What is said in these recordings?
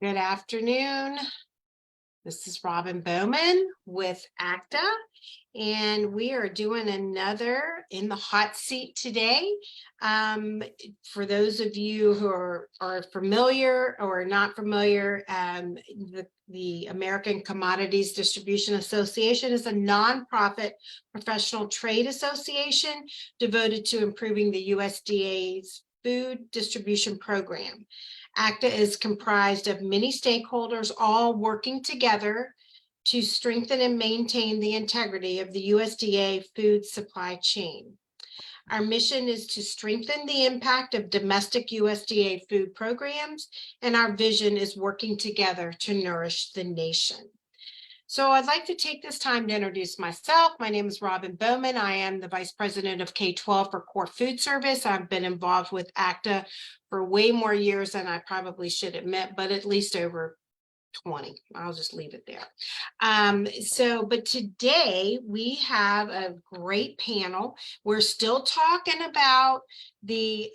Good afternoon. This is Robin Bowman with ACDA, and we are doing another in the hot seat today. For those of you who are familiar or not familiar, the American Commodities Distribution Association is a nonprofit professional trade association devoted to improving the USDA's food distribution program. ACDA is comprised of many stakeholders all working together to strengthen and maintain the integrity of the USDA food supply chain. Our mission is to strengthen the impact of domestic USDA food programs, and our vision is working together to nourish the nation. So I'd like to take this time to introduce myself. My name is Robin Bowman. I am the Vice President of K-12 for Core Food Service. I've been involved with ACDA for way more years than I probably should admit, but at least over 20. I'll just leave it there. But today we have a great panel. We're still talking about the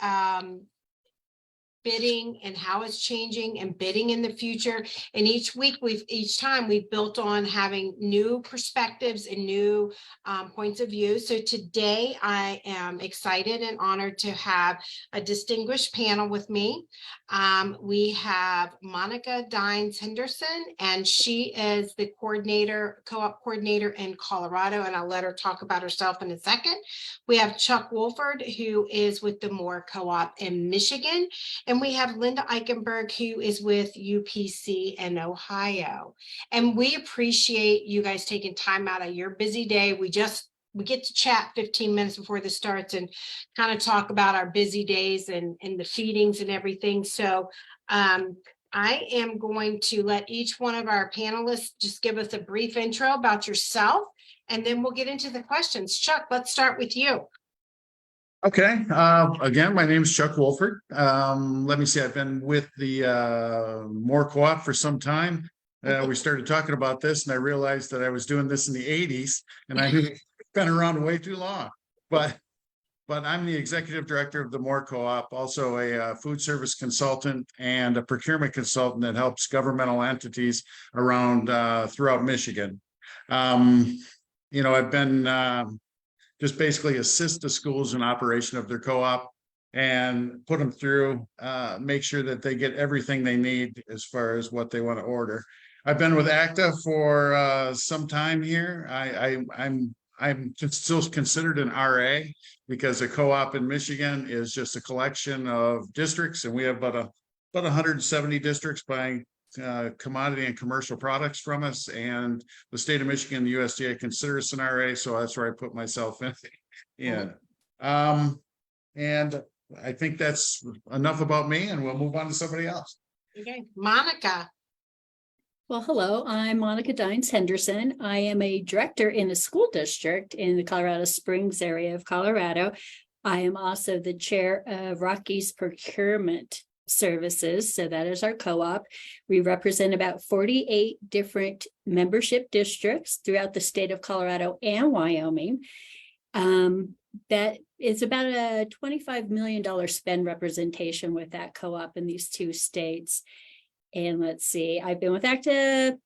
bidding and how it's changing and bidding in the future. And each time we've built on having new perspectives and new points of view. So today I am excited and honored to have a distinguished panel with me. We have Monica Dines Henderson, and she is the co-op coordinator in Colorado, and I'll let her talk about herself in a second. We have Chuck Wolford, who is with the Moore Co-op in Michigan. And we have Linda Eichenberg, who is with UPC in Ohio. And we appreciate you guys taking time out of your busy day. We get to chat 15 minutes before this starts and kind of talk about our busy days and the feedings and everything. So I am going to let each one of our panelists just give us a brief intro about yourself, and then we'll get into the questions. Chuck, let's start with you. Okay. Again, my name is Chuck Wolford. Let me see. I've been with the Moore Co-op for some time. We started talking about this, and I realized that I was doing this in the 80s, and I've been around way too long. But I'm the executive director of the Moore Co-op, also a food service consultant and a procurement consultant that helps governmental entities around throughout Michigan. I've been just basically assist the schools in operation of their co-op and put them through, make sure that they get everything they need as far as what they want to order. I've been with ACDA for some time here. I'm still considered an RA because a co-op in Michigan is just a collection of districts, and we have about 170 districts buying commodity and commercial products from us, and the state of Michigan, the USDA considers us an RA, so that's where I put myself in. And I think that's enough about me, and we'll move on to somebody else. Okay, Monica. Well, hello, I'm Monica Dines Henderson. I am a director in a school district in the Colorado Springs area of Colorado. I am also the chair of Rockies Procurement Services, so that is our co-op. We represent about 48 different membership districts throughout the state of Colorado and Wyoming. That is about a $25 million spend representation with that co-op in these two states. And let's see, I've been with ACDA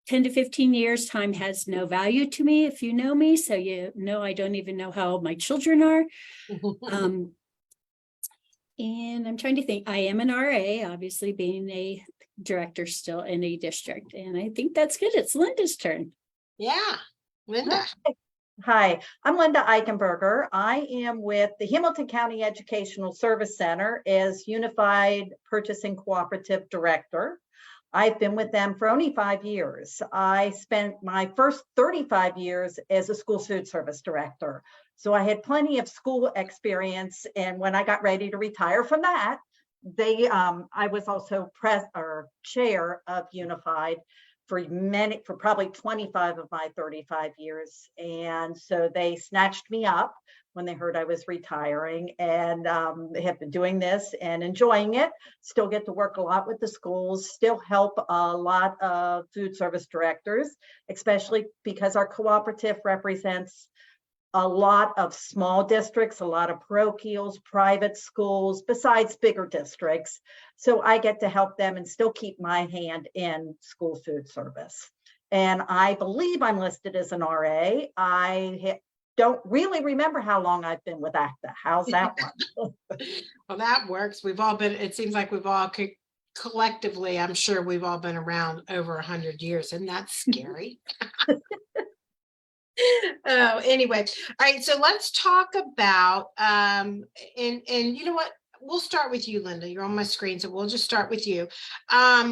10 to 15 years. Time has no value to me if you know me, so you know I don't even know how old my children are. And I'm trying to think, I am an RA, obviously being a director still in a district. And I think that's good. It's Linda's turn. Yeah, Linda. Hi, I'm Linda Eichenberger. I am with the Hamilton County Educational Service Center as Unified Purchasing Cooperative Director. I've been with them for only 5 years. I spent my first 35 years as a school food service director. So I had plenty of school experience. And when I got ready to retire from that, I was also chair of Unified for probably 25 of my 35 years. And so they snatched me up when they heard I was retiring, and have been doing this and enjoying it. Still get to work a lot with the schools, still help a lot of food service directors, especially because our cooperative represents a lot of small districts, a lot of parochials, private schools, besides bigger districts. So I get to help them and still keep my hand in school food service. And I believe I'm listed as an RA. Don't really remember how long I've been with ACDA. How's that one? Well, that works. We've all been, it seems like we've all collectively, I'm sure we've all been around over 100 years, and that's scary. Oh, anyway, all right. So let's talk about and you know what? We'll start with you, Linda. You're on my screen, so we'll just start with you. How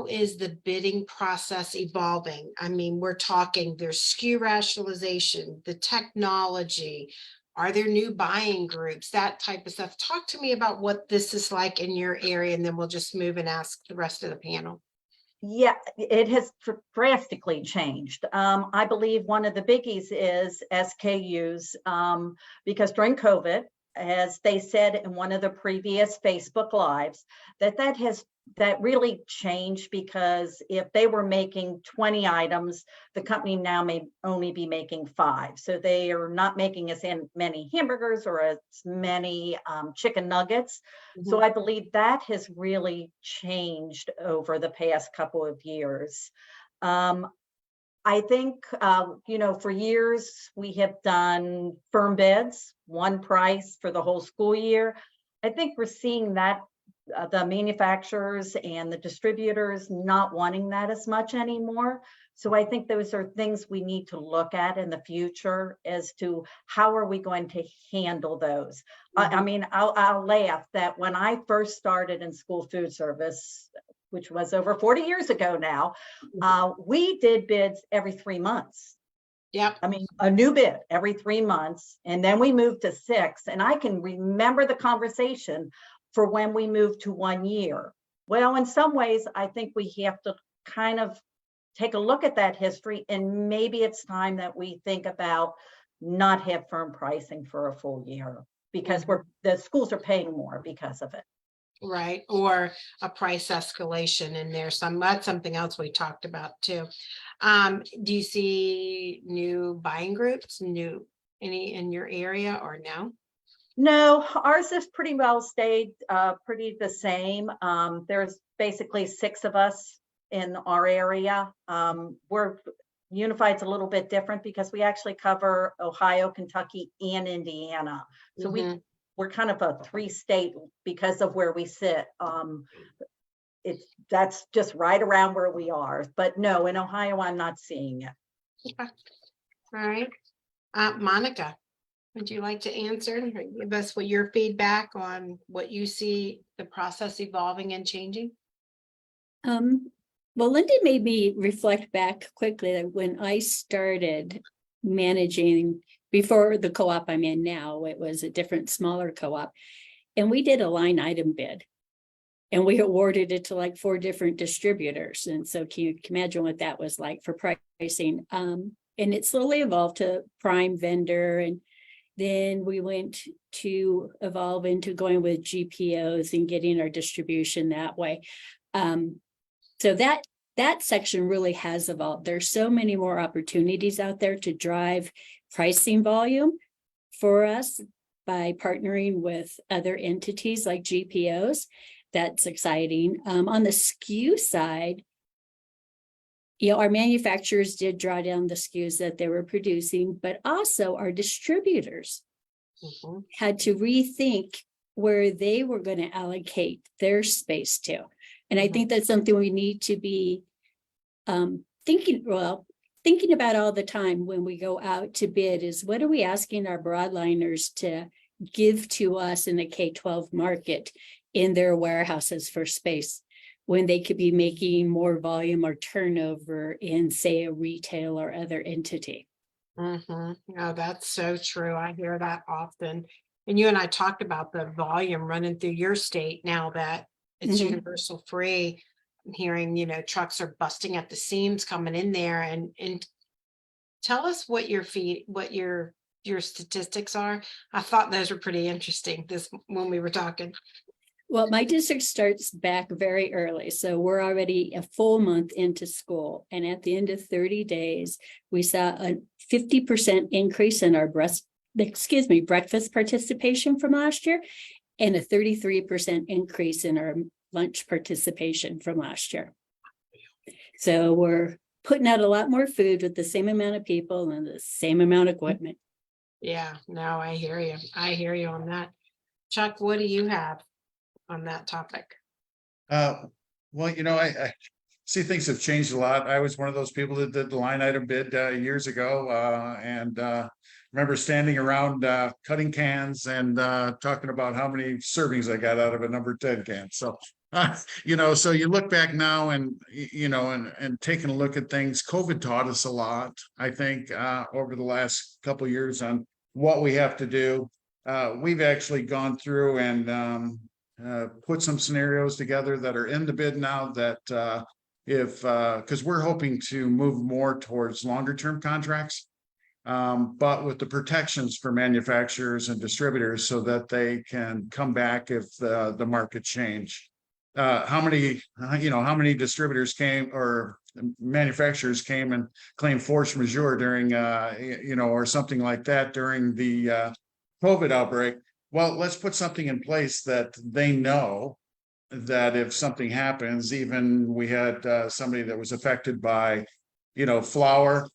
is the bidding process evolving? I mean, we're talking there's SKU rationalization, the technology. Are there new buying groups, that type of stuff? Talk to me about what this is like in your area, and then we'll just move and ask the rest of the panel. Yeah, it has drastically changed. I believe one of the biggies is SKUs, because during COVID, as they said in one of the previous Facebook Lives, that really changed, because if they were making 20 items, the company now may only be making 5. So they are not making as many hamburgers or as many chicken nuggets. So I believe that has really changed over the past couple of years. I think, for years we have done firm bids, one price for the whole school year. I think we're seeing that the manufacturers and the distributors not wanting that as much anymore. So I think those are things we need to look at in the future as to how are we going to handle those. I mean, I'll laugh that when I first started in school food service, which was over 40 years ago now, we did bids every 3 months. Yep. I mean, a new bid every 3 months. And then we moved to 6. And I can remember the conversation for when we moved to 1 year. Well, in some ways, I think we have to kind of take a look at that history, and maybe it's time that we think about not have firm pricing for a full year, because the schools are paying more because of it. Right, or a price escalation in there. That's something else we talked about too. Do you see new buying groups, any in your area, or no? No, ours has pretty well stayed pretty the same. There's basically 6 of us in our area. We're Unified's a little bit different because we actually cover Ohio, Kentucky, and Indiana. So we're kind of a 3-state because of where we sit. That's just right around where we are. But no, in Ohio, I'm not seeing it. Okay. All right. Monica, would you like to answer and give us your feedback on what you see the process evolving and changing? Well, Linda made me reflect back quickly that when I started managing, before the co-op I'm in now, it was a different, smaller co-op, and we did a line item bid, and we awarded it to like 4 different distributors. And so can you imagine what that was like for pricing? And it slowly evolved to prime vendor, and then we went to evolve into going with GPOs and getting our distribution that way. So that section really has evolved. There's so many more opportunities out there to drive pricing volume for us by partnering with other entities like GPOs. That's exciting. On the SKU side, our manufacturers did draw down the SKUs that they were producing, but also our distributors had to rethink where they were going to allocate their space to. And I think that's something we need to be thinking about all the time when we go out to bid, is what are we asking our broadliners to give to us in the K-12 market in their warehouses for space, when they could be making more volume or turnover in, say, a retail or other entity. Oh, that's so true. I hear that often. And you and I talked about the volume running through your state now that it's universal free. I'm hearing, trucks are busting at the seams coming in there, and tell us what your statistics are. I thought those were pretty interesting when we were talking. Well, my district starts back very early, so we're already a full month into school. And at the end of 30 days, we saw a 50% increase in our breakfast participation from last year, and a 33% increase in our lunch participation from last year. So we're putting out a lot more food with the same amount of people and the same amount of equipment. Yeah, no, I hear you. I hear you on that. Chuck, what do you have on that topic? Well, I see things have changed a lot. I was one of those people that did the line item bid years ago, and remember standing around cutting cans and talking about how many servings I got out of a number 10 can. So, so you look back now and and taking a look at things. COVID taught us a lot, I think, over the last couple of years on what we have to do. We've actually gone through and put some scenarios together that are in the bid now that because we're hoping to move more towards longer term contracts, but with the protections for manufacturers and distributors so that they can come back if the market change. How many distributors came or manufacturers came and claimed force majeure during or something like that during the COVID outbreak? Well, let's put something in place that they know that if something happens, even we had somebody that was affected by, flour,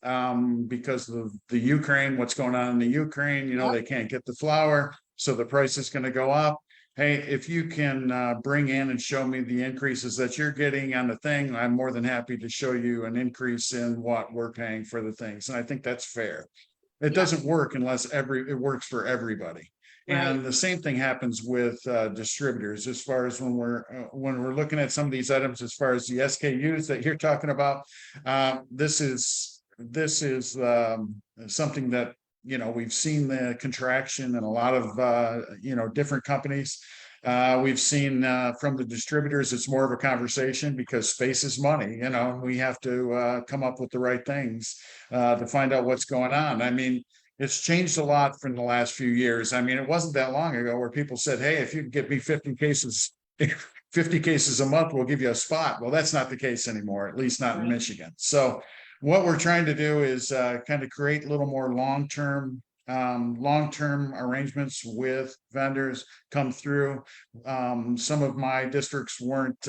because of the Ukraine, what's going on in the Ukraine, they can't get the flour, so the price is going to go up. Hey, if you can bring in and show me the increases that you're getting on the thing, I'm more than happy to show you an increase in what we're paying for the things. And I think that's fair. It doesn't work unless it works for everybody. And the same thing happens with distributors as far as when we're looking at some of these items, as far as the SKUs that you're talking about. This is something that, we've seen the contraction in a lot of, different companies. We've seen from the distributors, it's more of a conversation because space is money, we have to come up with the right things to find out what's going on. I mean, it's changed a lot from the last few years. I mean, it wasn't that long ago where people said, hey, if you can get me 50 cases a month, we'll give you a spot. Well, that's not the case anymore, at least not in Michigan. So what we're trying to do is kind of create a little more long-term arrangements with vendors come through. Some of my districts weren't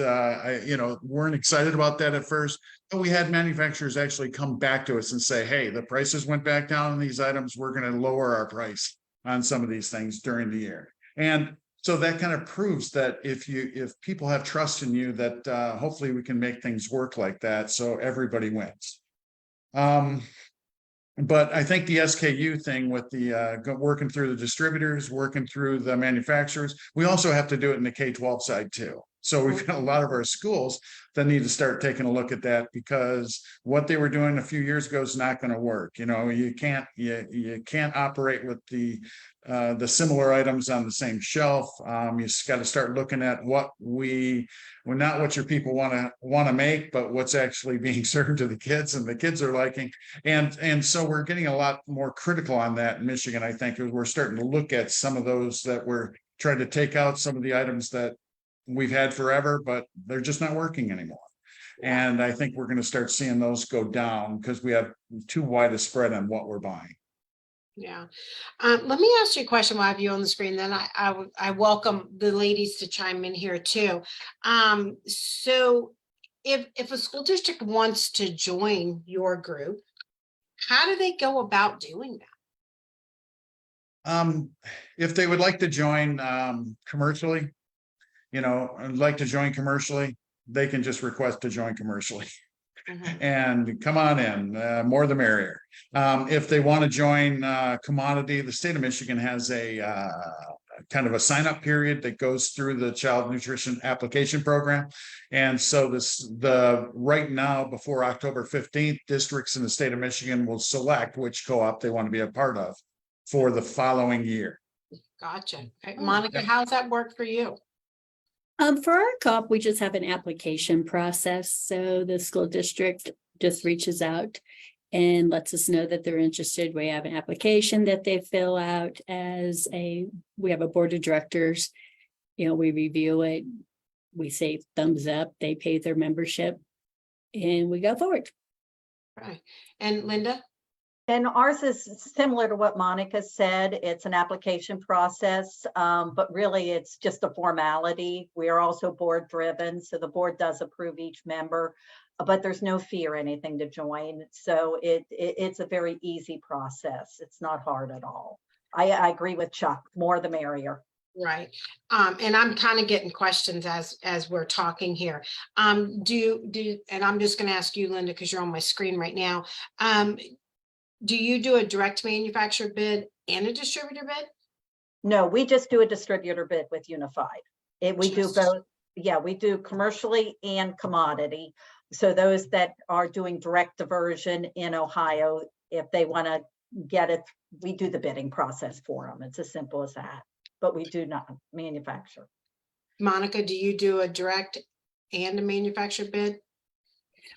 excited about that at first, but we had manufacturers actually come back to us and say, hey, the prices went back down on these items. We're going to lower our price on some of these things during the year. And so that kind of proves that if people have trust in you, that hopefully we can make things work like that. So everybody wins. But I think the SKU thing with the working through the distributors, working through the manufacturers, we also have to do it in the K-12 side too. So we've got a lot of our schools that need to start taking a look at that, because what they were doing a few years ago is not going to work. You can't operate with the similar items on the same shelf. You just got to start looking at not what your people want to make, but what's actually being served to the kids and the kids are liking. And so we're getting a lot more critical on that in Michigan. I think we're starting to look at some of those that we're trying to take out some of the items that we've had forever, but they're just not working anymore. And I think we're going to start seeing those go down because we have too wide a spread on what we're buying. Yeah. Let me ask you a question while I have you on the screen. Then I welcome the ladies to chime in here too. So if a school district wants to join your group, how do they go about doing that? If they would like to join commercially, they can just request to join commercially. And come on in, more the merrier. If they want to join commodity, the state of Michigan has a kind of a sign-up period that goes through the child nutrition application program. And so right now, before October 15th, districts in the state of Michigan will select which co-op they want to be a part of for the following year. Gotcha. Monica, how's that work for you? For our co-op, we just have an application process. So the school district just reaches out and lets us know that they're interested. We have an application that they fill out we have a board of directors we review it, we say thumbs up, they pay their membership, and we go forward. Right. And Linda? And ours is similar to what Monica said. It's an application process, but really it's just a formality. We are also board driven, so the board does approve each member, but there's no fee or anything to join. So it's a very easy process. It's not hard at all. I agree with Chuck, more the merrier. Right. And I'm kind of getting questions as we're talking here. And I'm just going to ask you, Linda, because you're on my screen right now. Do you do a direct manufacturer bid and a distributor bid? No, we just do a distributor bid with Unified. We do both. Yeah, we do commercially and commodity. So those that are doing direct diversion in Ohio, if they want to get it, we do the bidding process for them. It's as simple as that. But we do not manufacture. Monica, do you do a direct and a manufacturer bid?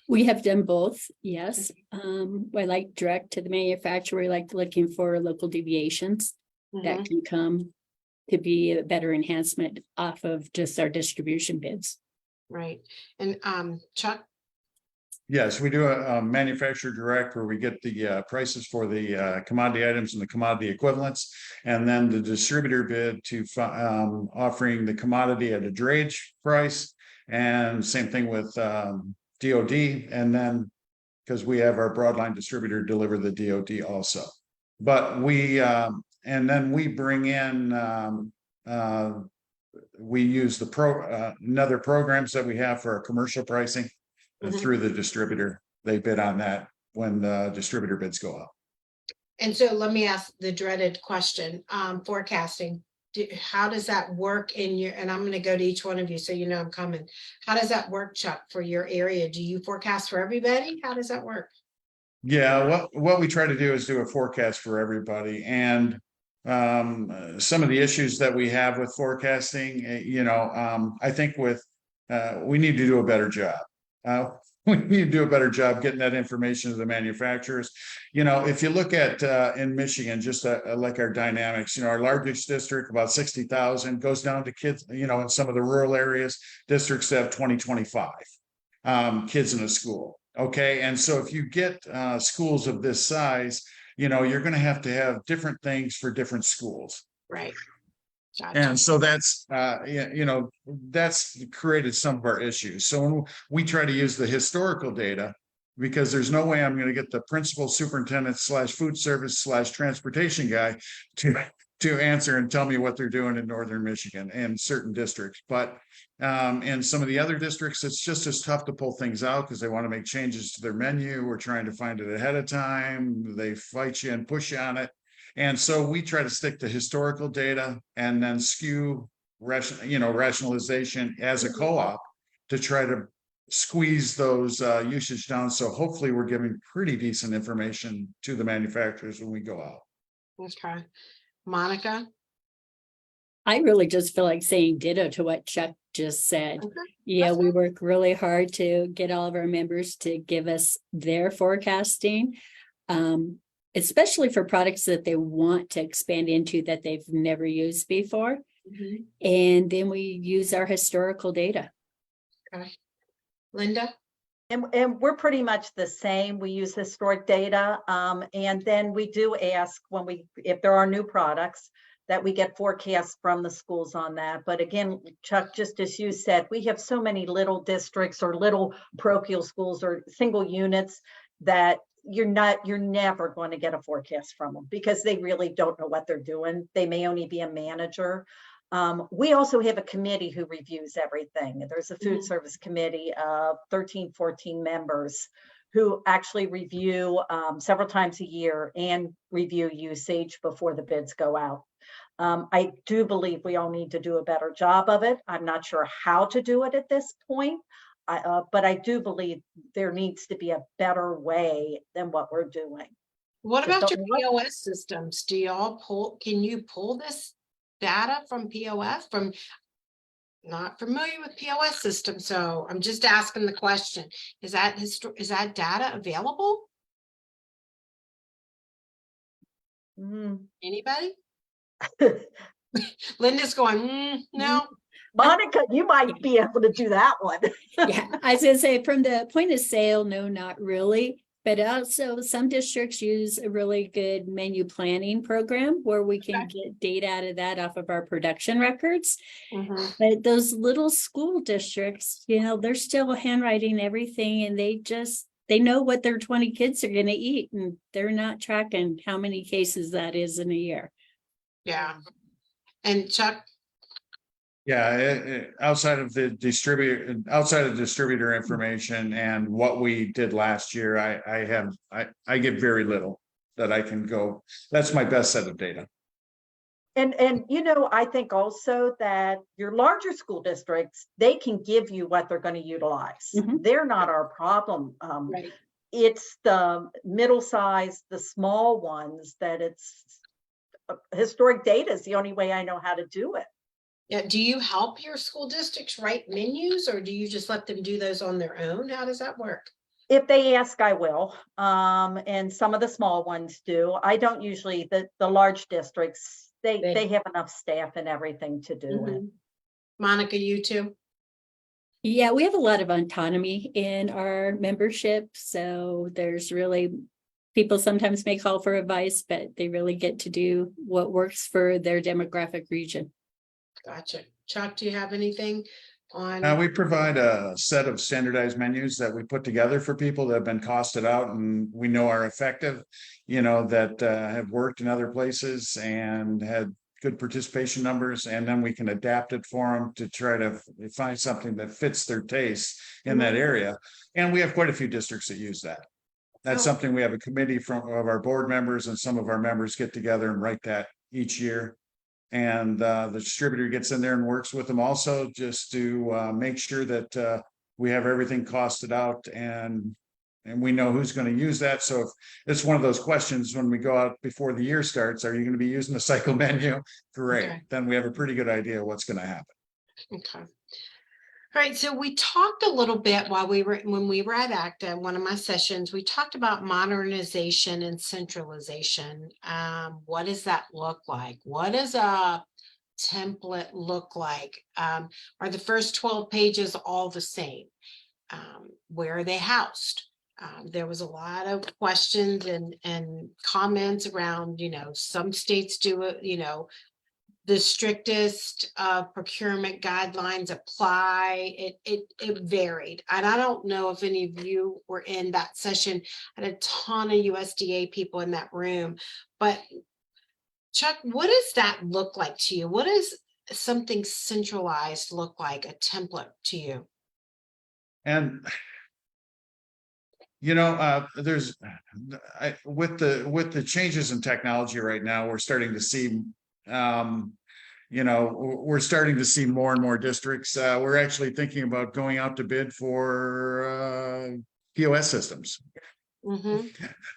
We have done both, yes. I like direct to the manufacturer. I like looking for local deviations that can come to be a better enhancement off of just our distribution bids. Right. And Chuck? Yes, we do a manufacturer direct where we get the prices for the commodity items and the commodity equivalents. And then the distributor bid to offering the commodity at a drayage price. And same thing with DOD. And then because we have our broadline distributor deliver the DOD also. But and then we bring in we use the another programs that we have for our commercial pricing. And through the distributor, they bid on that when the distributor bids go out. And so let me ask the dreaded question, forecasting. How does that work in your, and I'm going to go to each one of you so you know I'm coming. How does that work, Chuck, for your area? Do you forecast for everybody? How does that work? Yeah, what we try to do is do a forecast for everybody. And some of the issues that we have with forecasting, I think we need to do a better job. We need to do a better job getting that information to the manufacturers. If you look at in Michigan, just like our dynamics, our largest district, about 60,000, goes down to kids, in some of the rural areas, districts that have 25 kids in a school. Okay. And so if you get schools of this size, you're going to have different things for different schools. Right. Gotcha. And so that's created some of our issues. So when we try to use the historical data, because there's no way I'm going to get the principal superintendent / food service / transportation guy to answer and tell me what they're doing in northern Michigan and certain districts. But in some of the other districts, it's just as tough to pull things out because they want to make changes to their menu. We're trying to find it ahead of time. They fight you and push you on it. And so we try to stick to historical data and then skew rationalization as a co-op to try to squeeze those usage down. So hopefully we're giving pretty decent information to the manufacturers when we go out. Okay. Monica? I really just feel like saying ditto to what Chuck just said. Okay. Yeah, we work really hard to get all of our members to give us their forecasting. Especially for products that they want to expand into that they've never used before. And then we use our historical data. Okay. Linda? And we're pretty much the same. We use historic data. And then we do ask if there are new products, that we get forecasts from the schools on that. But again, Chuck, just as you said, we have so many little districts or little parochial schools or single units that you're never going to get a forecast from them because they really don't know what they're doing. They may only be a manager. We also have a committee who reviews everything. There's a food service committee of 13, 14 members who actually review several times a year and review usage before the bids go out. I do believe we all need to do a better job of it. I'm not sure how to do it at this point. But I do believe there needs to be a better way than what we're doing. What about your POS systems? Can you pull this data from POS? Not familiar with POS systems, so I'm just asking the question. Is that data available? Anybody? Linda's going, no. Monica, you might be able to do that one. Yeah, I was gonna say from the point of sale, no, not really. But also some districts use a really good menu planning program where we can get data out of that off of our production records. Mhm. But those little school districts, they're still handwriting everything and they know what their 20 kids are gonna eat and they're not tracking how many cases that is in a year. Yeah. And Chuck, Yeah, outside of distributor information and what we did last year, I get very little that I can go. That's my best set of data. And I think also that your larger school districts, they can give you what they're going to utilize. Mhm. They're not our problem. right. It's the middle size, the small ones that it's historic data is the only way I know how to do it. Yeah. Do you help your school districts write menus or do you just let them do those on their own? How does that work? If they ask, I will. And some of the small ones do. I don't usually, the large districts, they have enough staff and everything to do it. Mhm. Monica, you too? Yeah, we have a lot of autonomy in our membership. So there's really people sometimes may call for advice, but they really get to do what works for their demographic region. Gotcha. Chuck, do you have anything on? We provide a set of standardized menus that we put together for people that have been costed out and we know are effective, that have worked in other places and had good participation numbers. And then we can adapt it for them to try to find something that fits their taste in that area. And we have quite a few districts that use that. That's Oh. something we have a committee of our board members and some of our members get together and write that each year. And the distributor gets in there and works with them also just to make sure that we have everything costed out and we know who's going to use that. So if it's one of those questions when we go out before the year starts, are you going to be using the cycle menu? Great. Okay. Then we have a pretty good idea of what's going to happen. Okay. All right, so we talked a little bit when we were at ACDA, one of my sessions, we talked about modernization and centralization. What does that look like? What does a template look like? Are the first 12 pages all the same? Where are they housed? There was a lot of questions and comments around, some states do it, the strictest procurement guidelines apply. It varied. And I don't know if any of you were in that session. I had a ton of USDA people in that room. But Chuck, what does that look like to you? What does something centralized look like, a template to you? And there's with the changes in technology right now, we're starting to see we're starting to see more and more districts. We're actually thinking about going out to bid for POS systems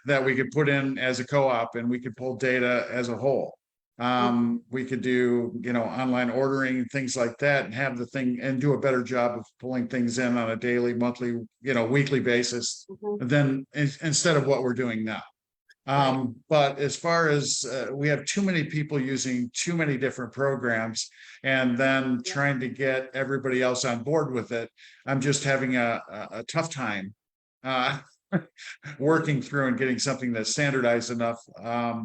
that we could put in as a co-op and we could pull data as a whole. We could do, online ordering, things like that, and have the thing and do a better job of pulling things in on a daily, monthly, weekly basis than instead of what we're doing now. But as far as we have too many people using too many different programs and then trying to get everybody else on board with it, I'm just having a tough time working through and getting something that's standardized enough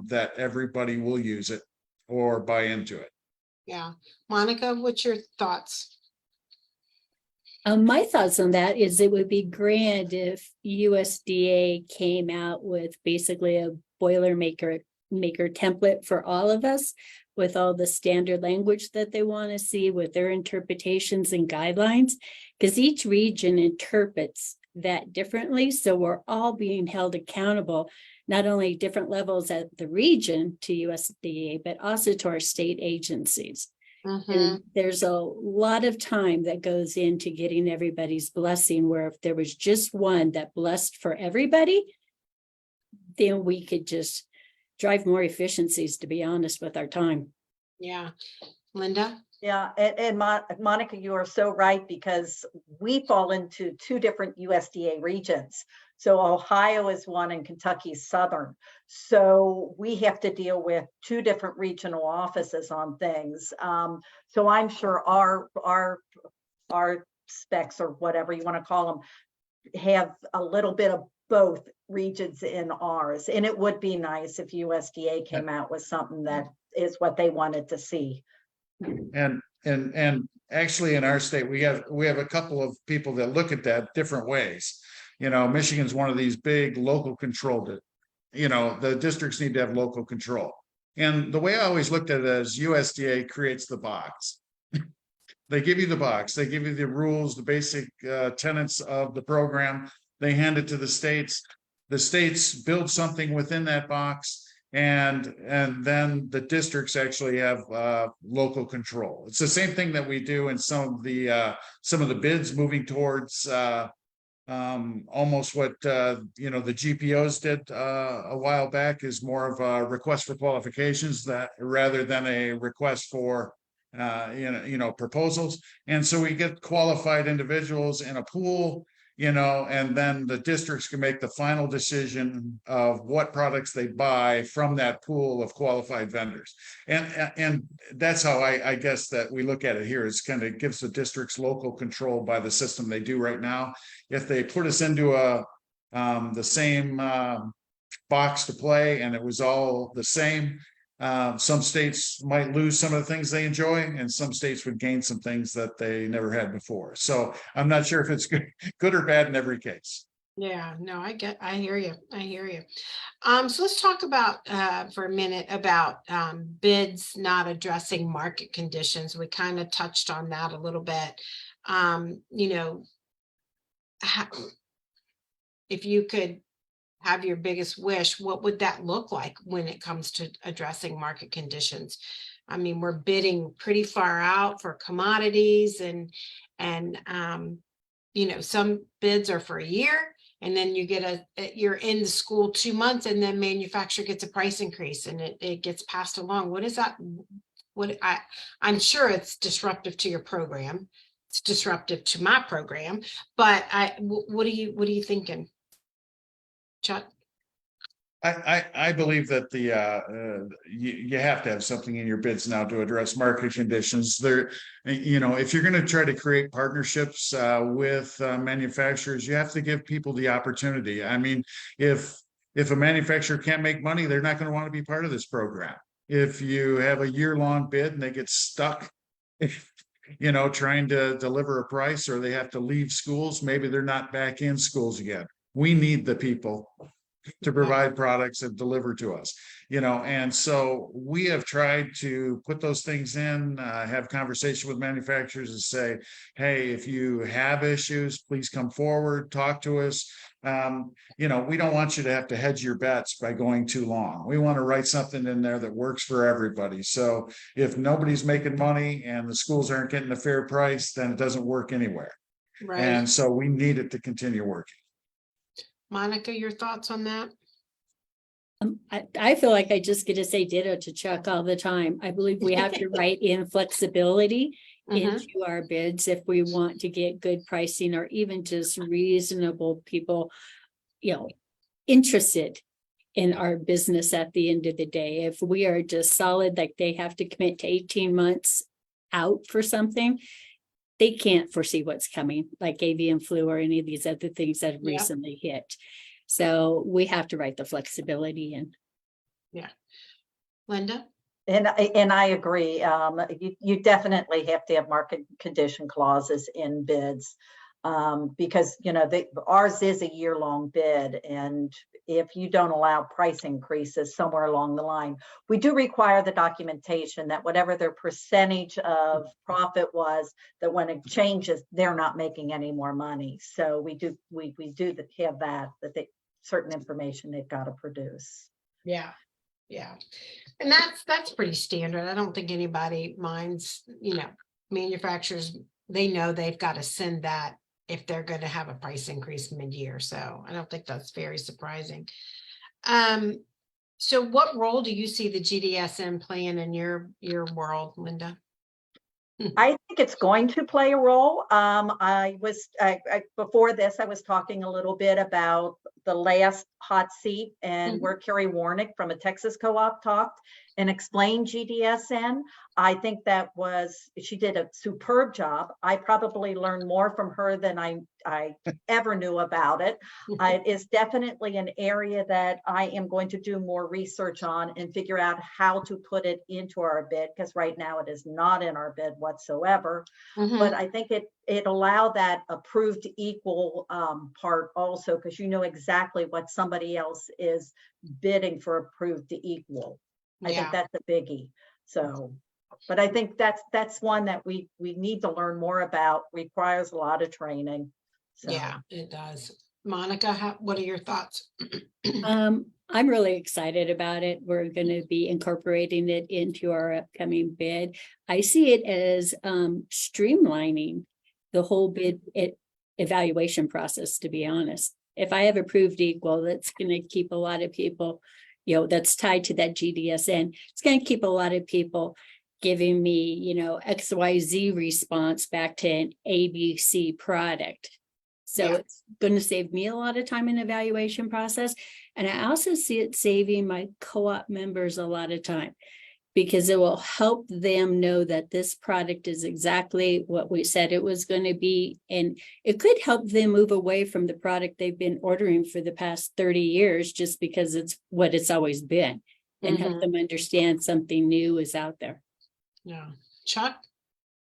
that everybody will use it or buy into it. Yeah. Monica, what's your thoughts? My thoughts on that is it would be grand if USDA came out with basically a maker template for all of us with all the standard language that they want to see with their interpretations and guidelines, because each region interprets that differently. So we're all being held accountable, not only different levels at the region to USDA, but also to our state agencies. And there's a lot of time that goes into getting everybody's blessing, where if there was just one that blessed for everybody, then we could just drive more efficiencies, to be honest, with our time. Yeah. Linda? Yeah, and Monica, you are so right, because we fall into two different USDA regions. So Ohio is one and Kentucky's Southern. So we have to deal with two different regional offices on things. So I'm sure our specs, or whatever you want to call them, have a little bit of both regions in ours. And it would be nice if USDA came out with something that is what they wanted to see. And actually in our state, we have a couple of people that look at that different ways. You know, Michigan's one of these big local controlled it. You know, the districts need to have local control. And the way I always looked at it is USDA creates the box. They give you the box, they give you the rules, the basic tenets of the program. They hand it to the states build something within that box, and then the districts actually have local control. It's the same thing that we do in some of the bids, moving towards almost what you know, the GPOs did a while back, is more of a request for qualifications, that rather than a request for proposals. And so we get qualified individuals in a pool, you know, and then the districts can make the final decision of what products they buy from that pool of qualified vendors. And that's how I guess that we look at it here, is kind of gives the districts local control by the system they do right now. If they put us into the same box to play and it was all the same, some states might lose some of the things they enjoy, and some states would gain some things that they never had before. So I'm not sure if it's good or bad in every case. Yeah, no, I hear you. So let's talk about for a minute about bids not addressing market conditions. We kind of touched on that a little bit. You know, if you could have your biggest wish, what would that look like when it comes to addressing market conditions? I mean, we're bidding pretty far out for commodities, and you know, some bids are for a year, and then you're in the school 2 months, and then manufacturer gets a price increase and it gets passed along. What is that? I'm sure it's disruptive to your program. It's disruptive to my program, but what are you thinking, Chuck? I believe that you have to have something in your bids now to address market conditions. There, you know, if you're going to try to create partnerships with manufacturers, you have to give people the opportunity. I mean, if a manufacturer can't make money, they're not going to want to be part of this program. If you have a year-long bid and they get stuck, you know, trying to deliver a price, or they have to leave schools, maybe they're not back in schools again. We need the people to provide products that deliver to us, you know. And so we have tried to put those things in, have conversation with manufacturers and say, hey, if you have issues, please come forward, talk to us. You know, we don't want you to have to hedge your bets by going too long. We want to write something in there that works for everybody. So if nobody's making money and the schools aren't getting a fair price, then it doesn't work anywhere. Right. And so we need it to continue working. Monica, your thoughts on that? I feel like I just get to say ditto to Chuck all the time. I believe we have to write in flexibility into our bids if we want to get good pricing, or even just reasonable people, you know, interested in our business at the end of the day. If we are just solid, like they have to commit to 18 months out for something, they can't foresee what's coming, like avian flu or any of these other things that have recently hit. So we have to write the flexibility in. Yeah. Linda? And I agree. You definitely have to have market condition clauses in bids, because, you know, ours is a year-long bid, and if you don't allow price increases somewhere along the line, we do require the documentation that whatever their percentage of profit was, that when it changes, they're not making any more money. So we do have that certain information they've got to produce. Yeah. And that's pretty standard. I don't think anybody minds, you know, manufacturers, they know they've got to send that if they're going to have a price increase mid-year. So I don't think that's very surprising. So what role do you see the GDSM playing in your world, Linda? I think it's going to play a role. Before this, I was talking a little bit about the last hot seat and where Carrie Warnick from a Texas co-op talked and explained GDSN. I think she did a superb job. I probably learned more from her than I ever knew about it. It is definitely an area that I am going to do more research on and figure out how to put it into our bid, because right now it is not in our bid whatsoever. But I think it allowed that approved equal part also, because you know exactly what somebody else is bidding for approved equal. I think that's a biggie. So, but I think that's one that we need to learn more about, requires a lot of training. So. Yeah, it does. Monica, what are your thoughts? I'm really excited about it. We're going to be incorporating it into our upcoming bid. I see it as streamlining the whole bid evaluation process, to be honest. If I have approved equal, that's going to keep a lot of people, that's tied to that GDSN. It's going to keep a lot of people giving me, XYZ response back to an ABC product. So it's going to save me a lot of time in the evaluation process. And I also see it saving my co-op members a lot of time, because it will help them know that this product is exactly what we said it was going to be. And it could help them move away from the product they've been ordering for the past 30 years, just because it's what it's always been, and help them understand something new is out there. Yeah. Chuck?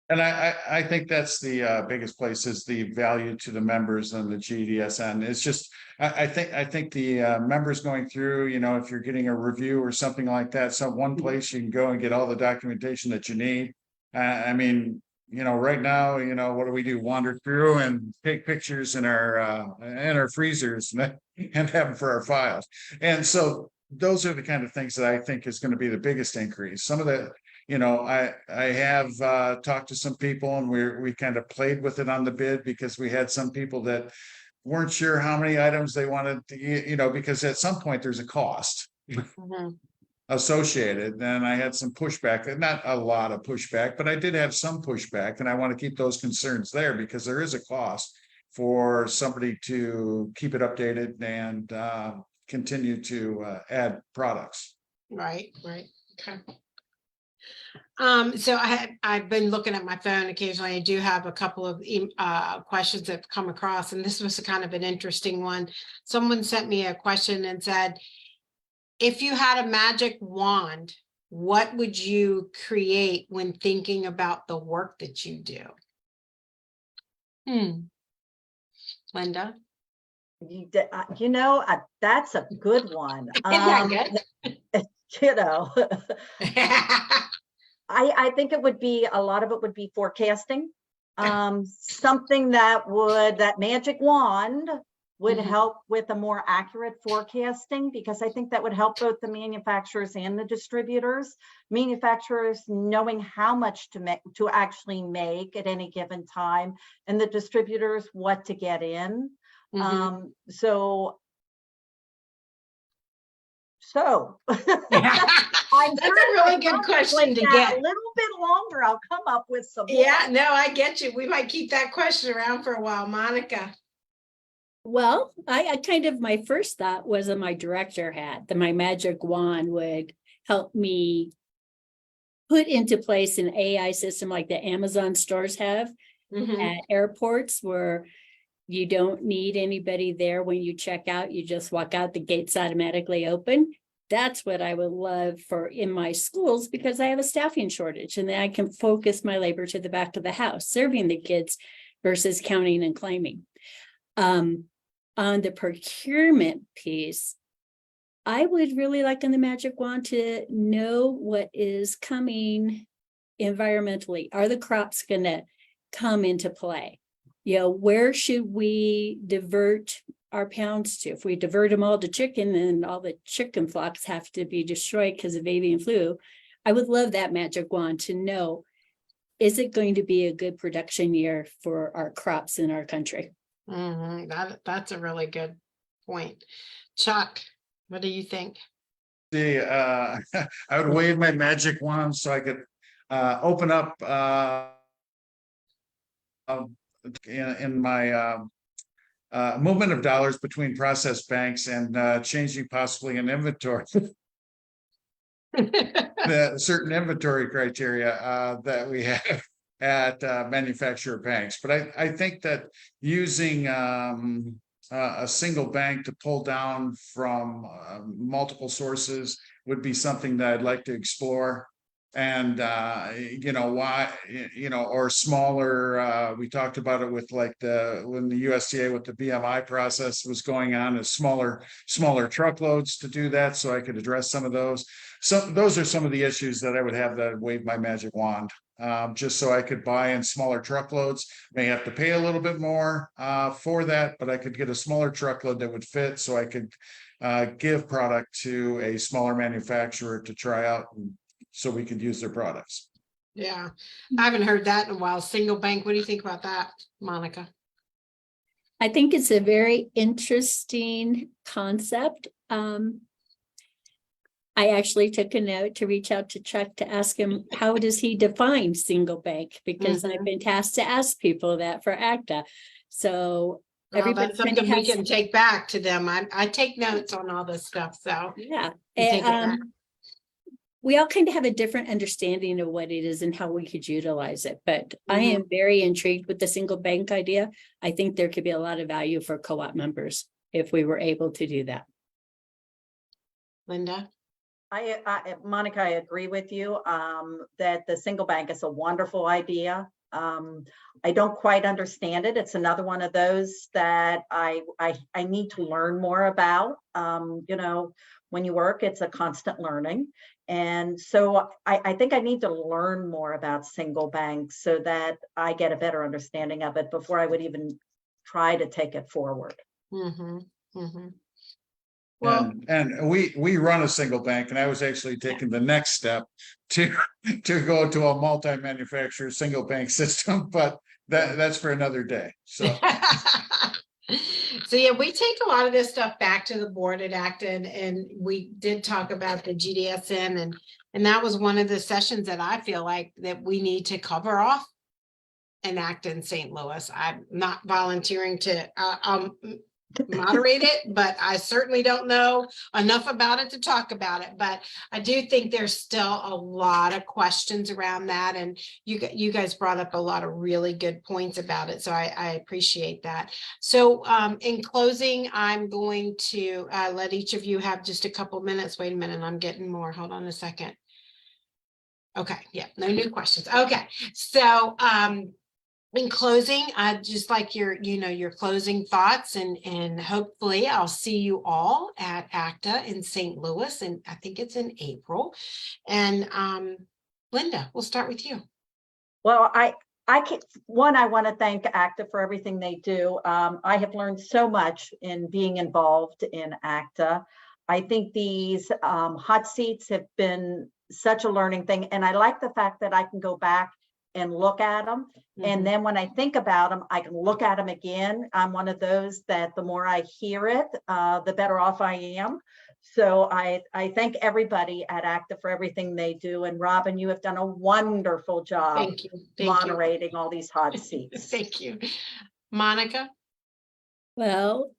And I think that's the biggest place, is the value to the members and the GDSN. It's just, I think the members going through, if you're getting a review or something like that, one place you can go and get all the documentation that you need. I mean, right now, what do we do? Wander through and take pictures in our freezers and have them for our files. And so those are the kind of things that I think is going to be the biggest increase. Some of the, I have talked to some people, and we kind of played with it on the bid, because we had some people that weren't sure how many items they wanted to, because at some point there's a cost associated. And I had some pushback, not a lot of pushback, but I did have some pushback, and I want to keep those concerns there, because there is a cost for somebody to keep it updated and continue to add products. Right. Okay. So I've been looking at my phone occasionally. I do have a couple of questions that have come across, and this was kind of an interesting one. Someone sent me a question and said, if you had a magic wand, what would you create when thinking about the work that you do? Linda? That's a good one. Isn't that good? I think it would be, a lot of it would be forecasting. Something that magic wand would help with a more accurate forecasting, because I think that would help both the manufacturers and the distributors. Manufacturers knowing how much to actually make at any given time, and the distributors what to get in. So That's a really good question to get. A little bit longer, I'll come up with some. Yeah, no, I get you. We might keep that question around for a while. Monica? Well, I kind of, my first thought was in my director hat, that my magic wand would help me put into place an AI system like the Amazon stores have at airports, where you don't need anybody there when you check out. You just walk out, the gates automatically open. That's what I would love for in my schools, because I have a staffing shortage, and then I can focus my labor to the back of the house, serving the kids versus counting and claiming. On the procurement piece, I would really like in the magic wand to know what is coming environmentally. Are the crops going to come into play? Where should we divert our pounds to? If we divert them all to chicken, then all the chicken flocks have to be destroyed because of avian flu. I would love that magic wand to know, is it going to be a good production year for our crops in our country? That's a really good point. Chuck, what do you think? I would wave my magic wand so I could open up in my movement of dollars between processed banks and changing possibly an inventory, the certain inventory criteria that we have at manufacturer banks. But I think that using a single bank to pull down from multiple sources would be something that I'd like to explore. And why, or smaller, we talked about it with like when the USDA with the BMI process was going on, is smaller truckloads to do that, so I could address some of those. So those are some of the issues that I would have that wave my magic wand. Just so I could buy in smaller truckloads. May have to pay a little bit more for that, but I could get a smaller truckload that would fit, so I could give product to a smaller manufacturer to try out, so we could use their products. Yeah, I haven't heard that in a while. Single bank. What do you think about that, Monica? I think it's a very interesting concept. I actually took a note to reach out to Chuck to ask him, how does he define single bank? Because I've been tasked to ask people that for ACDA. So Well, everybody that's something we can take back to them. I take notes on all this stuff. So yeah. take it back. We all kind of have a different understanding of what it is and how we could utilize it. But I am very intrigued with the single bank idea. I think there could be a lot of value for co-op members if we were able to do that. Linda? Monica, I agree with you that the single bank is a wonderful idea. I don't quite understand it. It's another one of those that I need to learn more about. When you work, it's a constant learning. And so I think I need to learn more about single banks so that I get a better understanding of it before I would even try to take it forward. Well, and we run a single bank, and I was actually taking the next step to go to a multi-manufacturer single bank system, but that's for another day. So so yeah, we take a lot of this stuff back to the board at ACDA, and we did talk about the GDSN, and that was one of the sessions that I feel like that we need to cover off in ACDA in St. Louis. I'm not volunteering to moderate it, but I certainly don't know enough about it to talk about it. But I do think there's still a lot of questions around that, and you guys brought up a lot of really good points about it, so I appreciate that. So in closing, I'm going to let each of you have just a couple minutes. Wait a minute, I'm getting more. Hold on a second. Okay, yeah, no new questions. Okay, so in closing, I'd just like your closing thoughts, and hopefully I'll see you all at ACDA in St. Louis, and I think it's in April. And Linda, we'll start with you. Well, I want to thank ACDA for everything they do. I have learned so much in being involved in ACDA. I think these hot seats have been such a learning thing, and I like the fact that I can go back and look at them. And then when I think about them, I can look at them again. I'm one of those that the more I hear it, the better off I am. So I thank everybody at ACDA for everything they do. And Robin, you have done a wonderful job. Thank you. Moderating all these hot seats. Thank you. Monica? Well,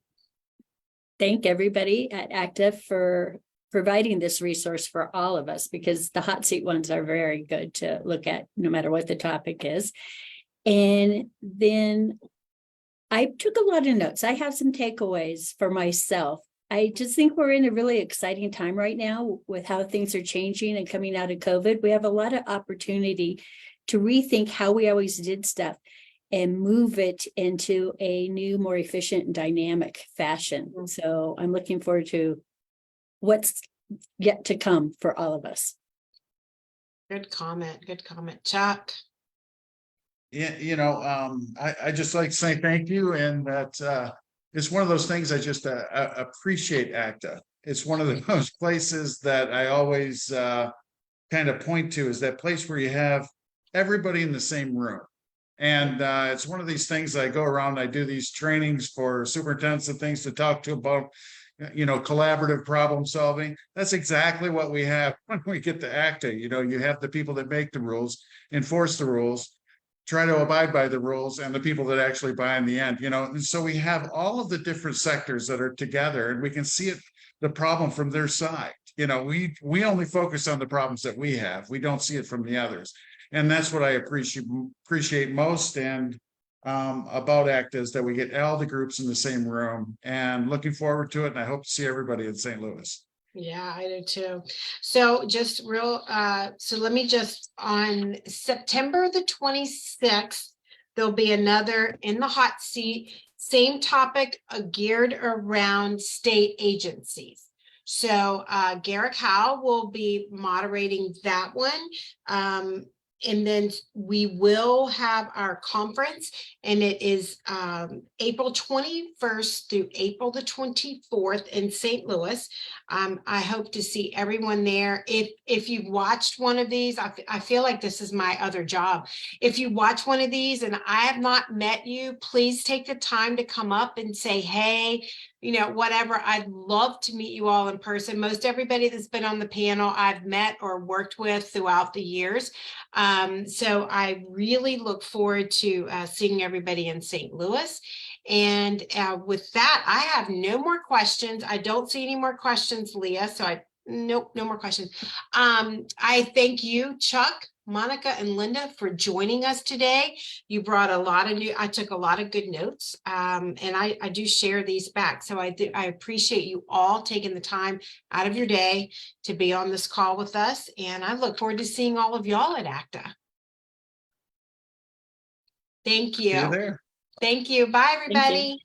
thank everybody at ACDA for providing this resource for all of us, because the hot seat ones are very good to look at no matter what the topic is. And then I took a lot of notes. I have some takeaways for myself. I just think we're in a really exciting time right now with how things are changing and coming out of COVID. We have a lot of opportunity to rethink how we always did stuff and move it into a new, more efficient and dynamic fashion. So I'm looking forward to what's yet to come for all of us. Good comment. Good comment. Chuck? Yeah, I just like to say thank you, and that it's one of those things I just appreciate ACDA. It's one of those places that I always kind of point to, is that place where you have everybody in the same room. And it's one of these things I go around, I do these trainings for superintendents and things to talk to about, collaborative problem solving. That's exactly what we have when we get to ACDA. You have the people that make the rules, enforce the rules, try to abide by the rules and the people that actually buy in the end, and so we have all of the different sectors that are together and we can see it, the problem from their side. We only focus on the problems that we have. We don't see it from the others. And that's what I appreciate most and about ACTA is that we get all the groups in the same room, and looking forward to it. And I hope to see everybody in St. Louis. Yeah, I do too. So just so let me on September the 26th, there'll be another in the hot seat, same topic, geared around state agencies. So Garrick Howe will be moderating that one. And then we will have our conference, and it is April 21st through April the 24th in St. Louis. I hope to see everyone there. If you've watched one of these, I feel like this is my other job. If you watch one of these and I have not met you, please take the time to come up and say, hey, whatever. I'd love to meet you all in person. Most everybody that's been on the panel I've met or worked with throughout the years. So I really look forward to seeing everybody in St. Louis. And with that, I have no more questions. I don't see any more questions, Leah. So nope, no more questions. I thank you, Chuck, Monica, and Linda for joining us today. You brought I took a lot of good notes, and I do share these back. So I appreciate you all taking the time out of your day to be on this call with us. And I look forward to seeing all of y'all at ACTA. Thank you. See you there. Thank you. Bye, everybody.